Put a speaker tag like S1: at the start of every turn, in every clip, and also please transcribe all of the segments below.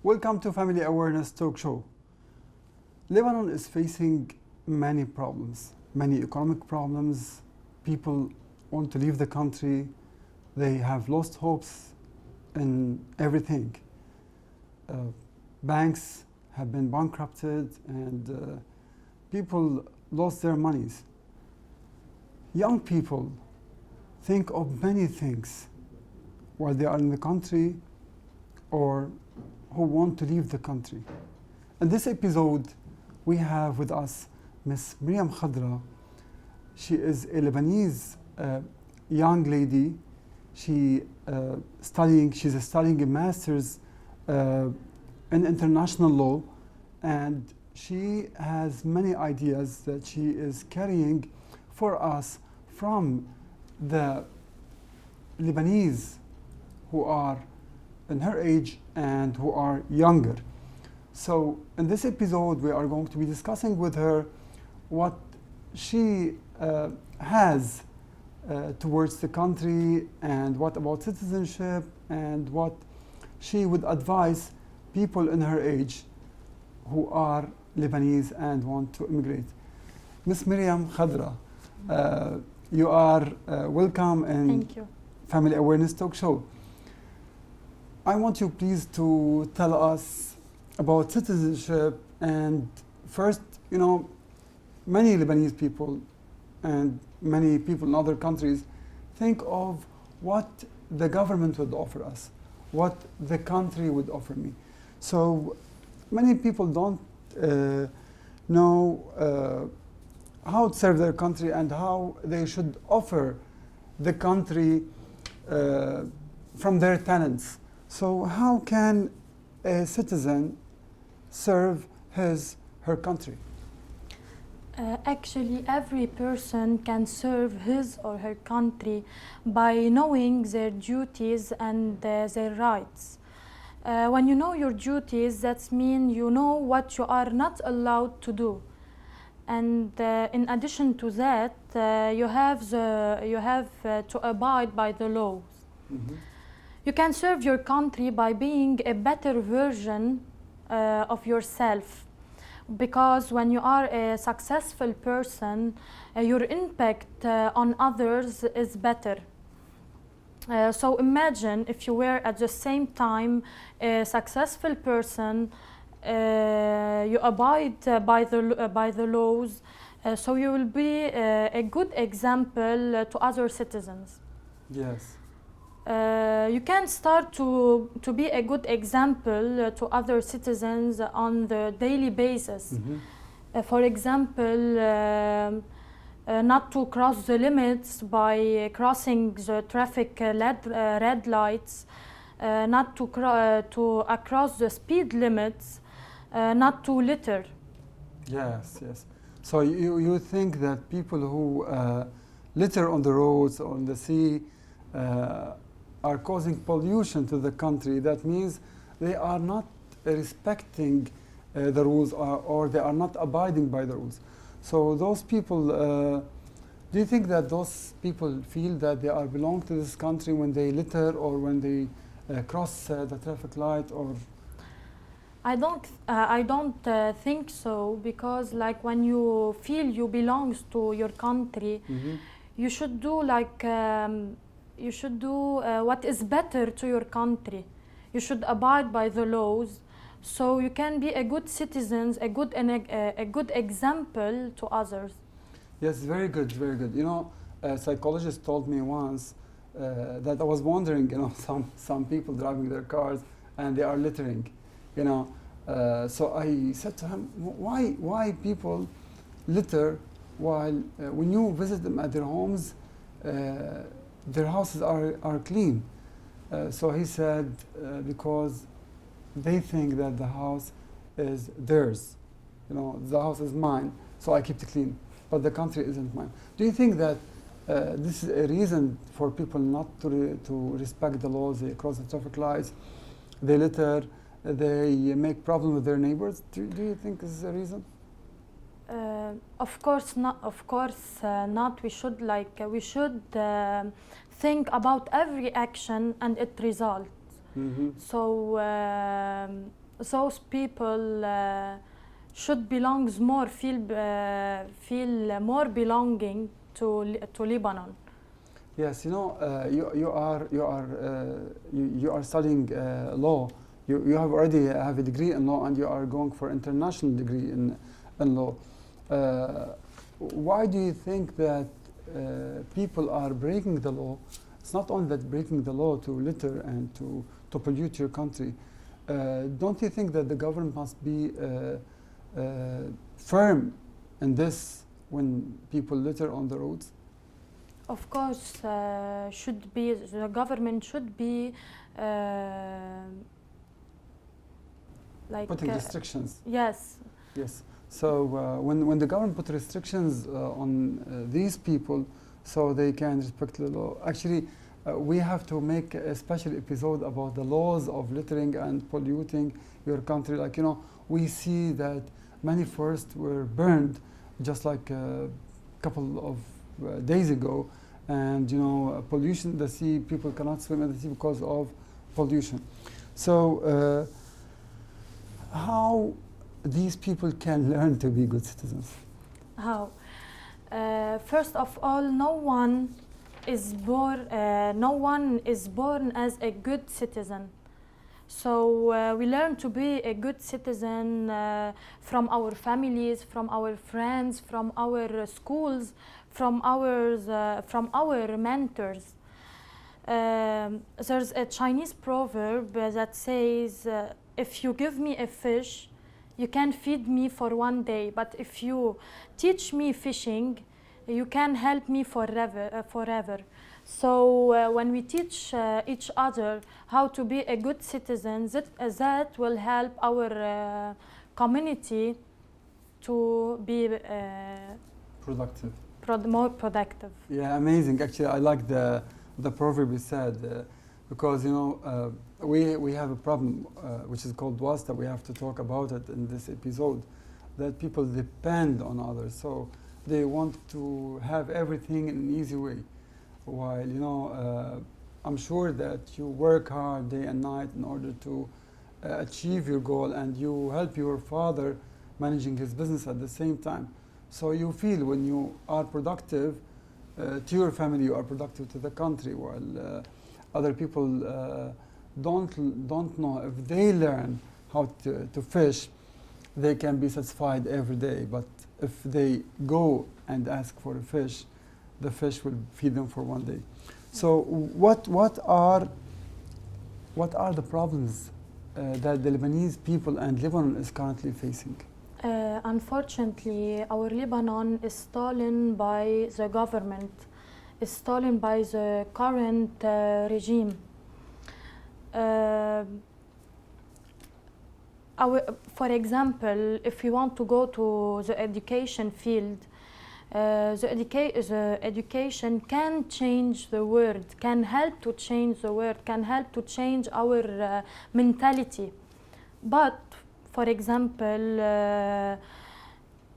S1: Welcome to Family Awareness Talk Show. Lebanon is facing many problems, many economic problems. People want to leave the country. They have lost hopes in everything. Banks have been bankrupted and people lost their monies. Young people think of many things while they are in the country or who want to leave the country. In this episode, we have with us Ms. Miriam Khadra. She is a Lebanese young lady. She's studying a master's in international law, and she has many ideas that she is carrying for us from the Lebanese who are in her age and who are younger. So in this episode, we are going to be discussing with her what she has towards the country, and what about citizenship, and what she would advise people in her age who are Lebanese and want to immigrate. Ms. Miriam Khadra, you are welcome in
S2: Thank you.
S1: Family Awareness Talk Show. I want you please to tell us about citizenship, and first, many Lebanese people and many people in other countries think of what the government would offer us, what the country would offer me. So many people don't know how to serve their country and how they should offer the country from their talents. So how can a citizen serve her country?
S2: Actually, every person can serve his or her country by knowing their duties and their rights. When you know your duties, that means you know what you are not allowed to do. And in addition to that, you have to abide by the laws.
S1: Mm-hmm.
S2: You can serve your country by being a better version of yourself, because when you are a successful person, your impact on others is better. So imagine if you were at the same time a successful person, you abide by the laws, so you will be a good example to other citizens.
S1: Yes.
S2: You can start to be a good example to other citizens on the daily basis.
S1: Mm-hmm.
S2: For example, not to cross the limits by crossing the traffic red lights, not to across the speed limits, not to litter.
S1: Yes, yes. So you think that people who litter on the roads or on the sea are causing pollution to the country. That means they are not respecting the rules, or they are not abiding by the rules. So those people, do you think that those people feel that they are belong to this country when they litter or when they cross the traffic light? Or
S2: I don't think so, because like when you feel you belong to your country,
S1: mm-hmm.
S2: you should do what is better to your country. You should abide by the laws, so you can be a good citizen, a good example to others.
S1: Yes, very good, very good. A psychologist told me once that I was wondering, some people driving their cars and they are littering, So I said to him, why people litter while when you visit them at their homes, their houses are clean. So he said, because they think that the house is theirs. The house is mine, so I keep it clean. But the country isn't mine. Do you think that this is a reason for people not to respect the laws? They cross the traffic lights, they litter, they make problems with their neighbors. Do you think this is a reason?
S2: Of course not. Of course not. We should think about every action and its result.
S1: Mm-hmm.
S2: So those people should feel more belonging to Lebanon.
S1: Yes, you know, you are studying law. You have already have a degree in law, and you are going for international degree in law. Why do you think that people are breaking the law? It's not only that breaking the law to litter and to pollute your country. Don't you think that the government must be firm in this when people litter on the roads?
S2: Of course, the government should be like
S1: Putting restrictions.
S2: Yes.
S1: Yes. So when the government put restrictions on these people, so they can respect the law. Actually, we have to make a special episode about the laws of littering and polluting your country. Like, you know, we see that many forests were burned just like a couple of days ago, and you know, pollution, the sea, people cannot swim in the sea because of pollution. So how these people can learn to be good citizens?
S2: How? First of all, no one is born as a good citizen. So we learn to be a good citizen from our families, from our friends, from our schools, from our mentors. There's a Chinese proverb that says, if you give me a fish, you can feed me for one day, but if you teach me fishing, you can help me forever. So when we teach each other how to be a good citizen, that will help our community to be
S1: Productive.
S2: more productive.
S1: Yeah, amazing. Actually, I like the proverb you said, because you know we have a problem which is called wasta. We have to talk about it in this episode, that people depend on others, so they want to have everything in an easy way. While you know, I'm sure that you work hard day and night in order to achieve your goal, and you help your father managing his business at the same time. So you feel when you are productive to your family, you are productive to the country, while other people don't know if they learn how to fish, they can be satisfied every day. But if they go and ask for a fish, the fish will feed them for one day. So what are the problems that the Lebanese people and Lebanon is currently facing?
S2: Unfortunately, our Lebanon is stolen by the government, is stolen by the current regime. For example, if you want to go to the education field, the education can change the world, can help to change the world, can help to change our mentality. But, for example,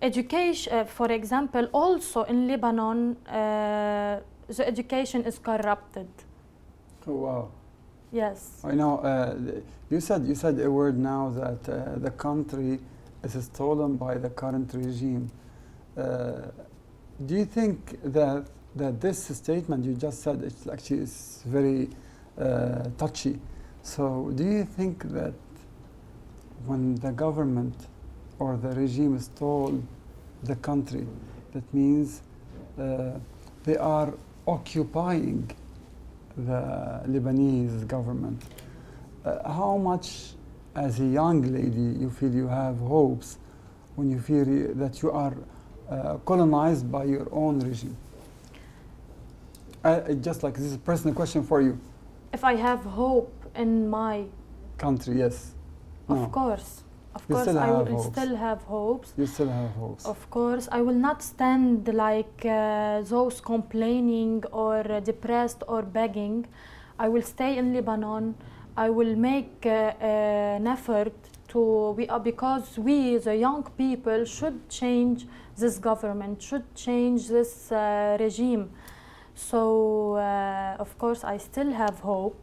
S2: education, for example, also in Lebanon, the education is corrupted.
S1: Oh, wow.
S2: Yes.
S1: I know. You said a word now that the country is stolen by the current regime. Do you think that this statement you just said, it actually is very touchy? So do you think that when the government or the regime stole the country, that means they are occupying the Lebanese government? How much, as a young lady, you feel you have hopes when you feel that you are colonized by your own regime? Just like this is a personal question for you.
S2: If I have hope in my
S1: country, yes.
S2: Of course. Of
S1: You
S2: course,
S1: still
S2: I
S1: have
S2: will
S1: hopes.
S2: still have hopes.
S1: You still have hopes.
S2: Of course, I will not stand like those complaining or depressed or begging. I will stay in Lebanon. I will make an effort to, because we, the young people, should change this government, should change this regime. So, of course, I still have hope.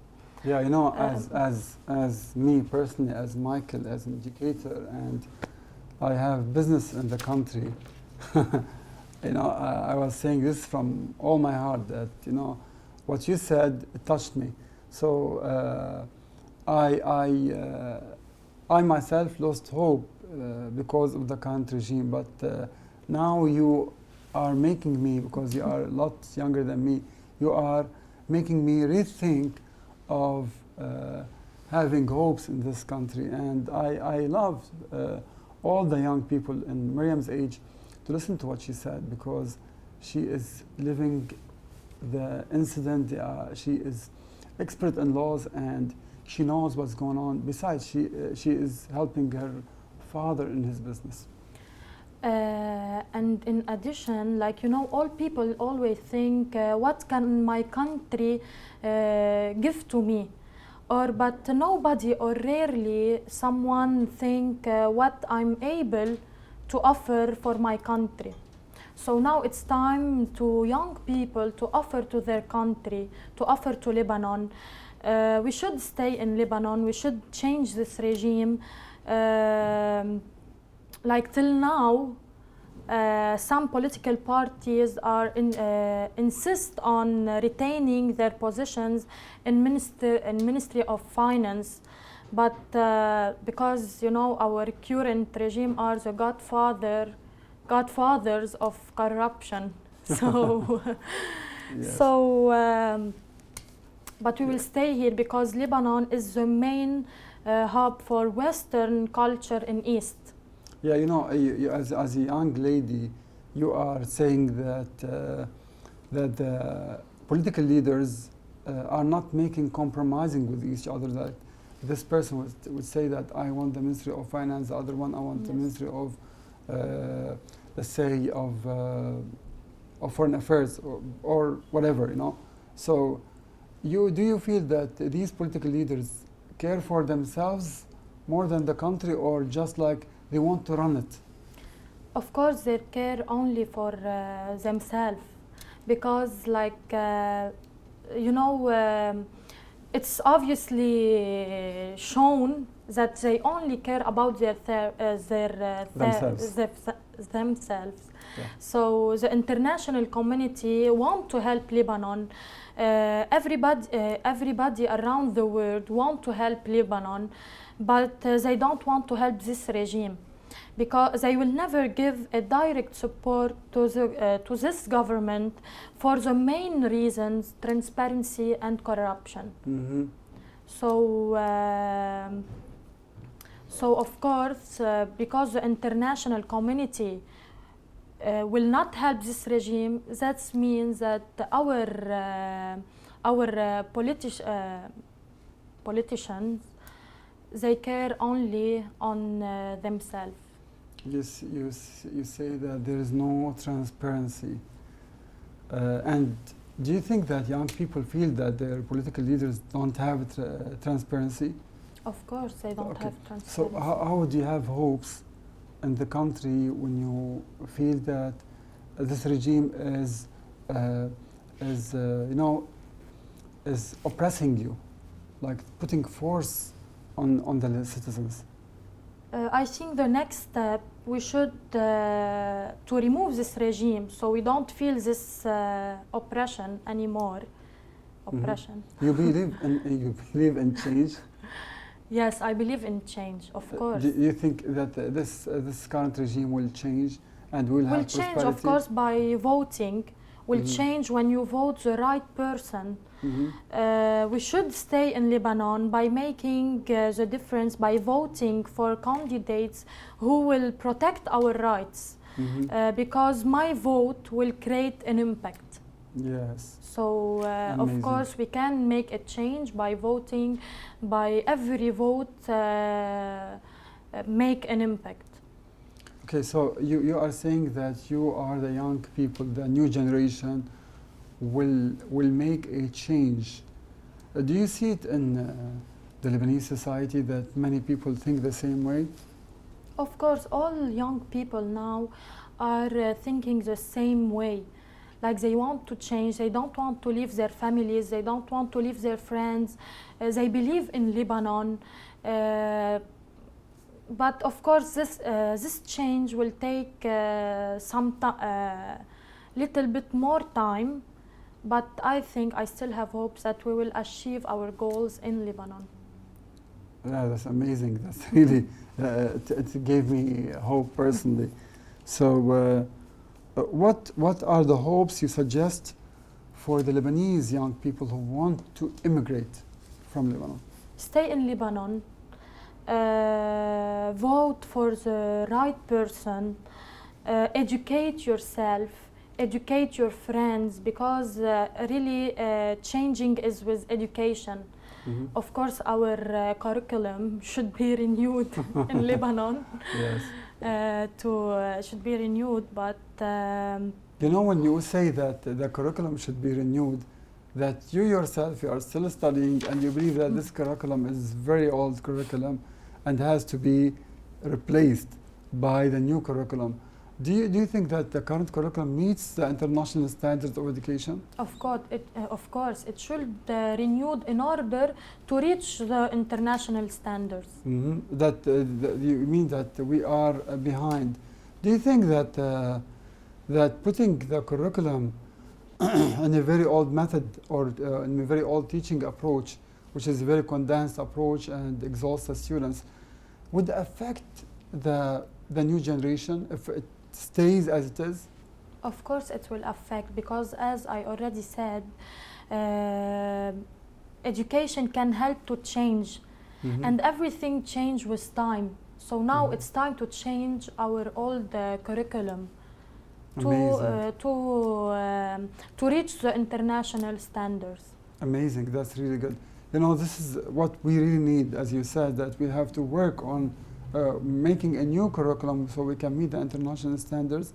S1: Yeah, you know, as me personally, as Michael, as an educator, and I have business in the country. You know, I was saying this from all my heart that, you know, what you said, it touched me. So I myself lost hope because of the current regime, but now you are making me, because you are a lot younger than me, you are making me rethink of having hopes in this country. And I love all the young people in Miriam's age to listen to what she said, because she is living the incident. She is expert in laws and she knows what's going on. Besides, she is helping her father in his business.
S2: And in addition, like, you know, all people always think, what can my country give to me? But nobody or rarely someone think what I'm able to offer for my country. So now it's time to young people to offer to their country, to offer to Lebanon. We should stay in Lebanon, we should change this regime. Like till now, some political parties are insist on retaining their positions in Ministry of Finance, but because, you know, our current regime are the godfathers of corruption. So,
S1: Yes.
S2: so, but we will stay here because Lebanon is the main hub for Western culture in East.
S1: Yeah, you know, you, as a young lady, you are saying that that the political leaders are not making compromising with each other. That this person would say that I want the Ministry of Finance, the other one I want the
S2: Yes.
S1: Ministry of, let's say, of Foreign Affairs or whatever, you know. So, do you feel that these political leaders care for themselves more than the country, or just like they want to run it?
S2: Of course, they care only for themselves, because, like, you know, it's obviously shown that they only care about
S1: Themselves.
S2: themselves.
S1: Yeah.
S2: So the international community want to help Lebanon. Everybody around the world want to help Lebanon, but they don't want to help this regime, because they will never give a direct support to this government for the main reasons: transparency and corruption.
S1: Mm-hmm.
S2: So, so of course, because the international community will not help this regime, that means that our politicians, they care only on themselves.
S1: Yes, you say that there is no transparency. And do you think that young people feel that their political leaders don't have transparency?
S2: Of course, they don't
S1: Okay.
S2: have
S1: So
S2: transparency.
S1: how would you have hopes in the country when you feel that this regime is you know, is oppressing you, like putting force on the citizens?
S2: I think the next step, we should to remove this regime, so we don't feel this oppression anymore. Oppression.
S1: You believe in change?
S2: Yes, I believe in change, of course.
S1: Do you think that this current regime will change and will have
S2: Will change,
S1: prosperity?
S2: of course, by voting. Will
S1: Mhm.
S2: change when you vote the right person.
S1: Mhm.
S2: We should stay in Lebanon by making the difference, by voting for candidates who will protect our rights,
S1: Mhm.
S2: because my vote will create an impact.
S1: Yes.
S2: So, of
S1: Amazing.
S2: course, we can make a change by voting, by every vote make an impact.
S1: Okay, so you are saying that you are the young people, the new generation, will make a change. Do you see it in the Lebanese society that many people think the same way?
S2: Of course, all young people now are thinking the same way. like they want to change, they don't want to leave their families, they don't want to leave their friends, they believe in Lebanon. But of course this change will take little bit more time, but I think I still have hopes that we will achieve our goals in Lebanon.
S1: Yeah, that's amazing. That's really, it gave me hope personally. So what are the hopes you suggest for the Lebanese young people who want to immigrate from Lebanon?
S2: Stay in Lebanon, vote for the right person, educate yourself, educate your friends, because really changing is with education.
S1: Mm-hmm.
S2: Of course, our curriculum should be renewed in Lebanon.
S1: Yes.
S2: Should be renewed, but
S1: you know, when you say that the curriculum should be renewed, that you yourself, you are still studying and you believe that this curriculum is very old curriculum and has to be replaced by the new curriculum. Do you think that the current curriculum meets the international standards of education?
S2: of course, it should renewed in order to reach the international standards.
S1: Mm-hmm. That you mean that we are behind. Do you think that that putting the curriculum in a very old method or in a very old teaching approach, which is a very condensed approach and exhausts the students, would affect the new generation if it stays as it is?
S2: Of course it will affect, because as I already said, education can help to change.
S1: Mm-hmm.
S2: And everything change with time. So now
S1: Mm-hmm.
S2: it's time to change our old curriculum
S1: Amazing.
S2: to reach the international standards.
S1: Amazing, that's really good. You know, this is what we really need, as you said, that we have to work on making a new curriculum so we can meet the international standards.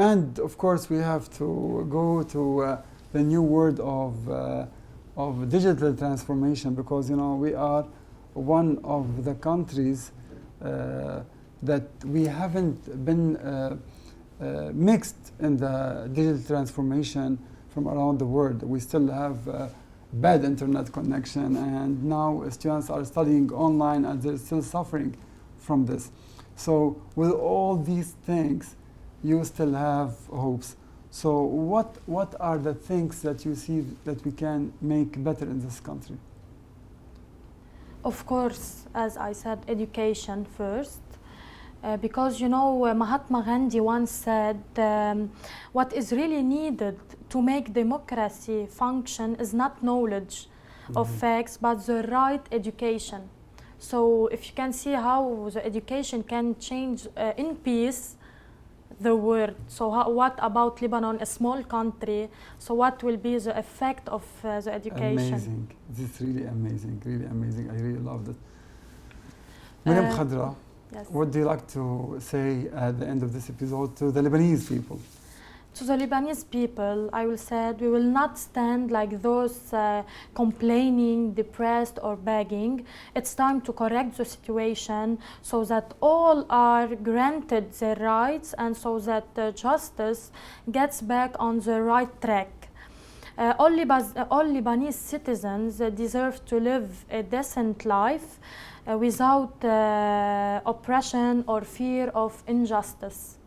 S1: And of course, we have to go to the new world of digital transformation, because, you know, we are one of the countries that we haven't been mixed in the digital transformation from around the world. We still have bad internet connection, and now students are studying online and they're still suffering from this. So with all these things, you still have hopes. So what are the things that you see that we can make better in this country?
S2: Of course, as I said, education first. Because, you know, Mahatma Gandhi once said, what is really needed to make democracy function is not knowledge of facts, but the right education. So if you can see how the education can change in peace the world. So what about Lebanon, a small country? So what will be the effect of the education?
S1: Amazing. This is really amazing, really amazing. I really loved it. Miriam Khadra,
S2: yes.
S1: what do you like to say at the end of this episode to the Lebanese people?
S2: To the Lebanese people, I will say we will not stand like those complaining, depressed or begging. It's time to correct the situation so that all are granted their rights and so that justice gets back on the right track. All Lebanese citizens deserve to live a decent life without oppression or fear of injustice.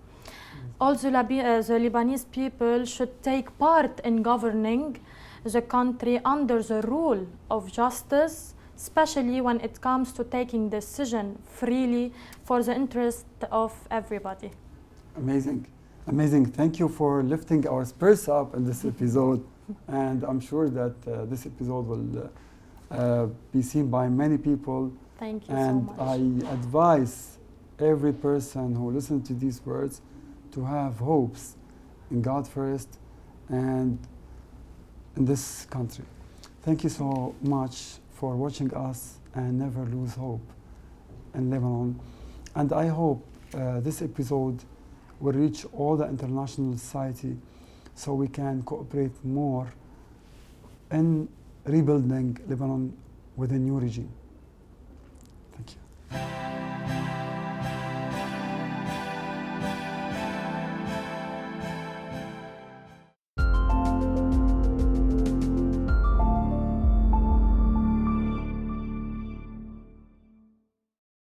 S2: Also, the Lebanese people should take part in governing the country under the rule of justice, especially when it comes to taking decisions freely for the interest of everybody.
S1: Amazing, amazing. Thank you for lifting our spirits up in this episode. And I'm sure that this episode will be seen by many people.
S2: Thank you
S1: And
S2: so much.
S1: I advise every person who listens to these words to have hopes in God first and in this country. Thank you so much for watching us, and never lose hope in Lebanon. And I hope this episode will reach all the international society so we can cooperate more in rebuilding Lebanon with a new regime. Thank you.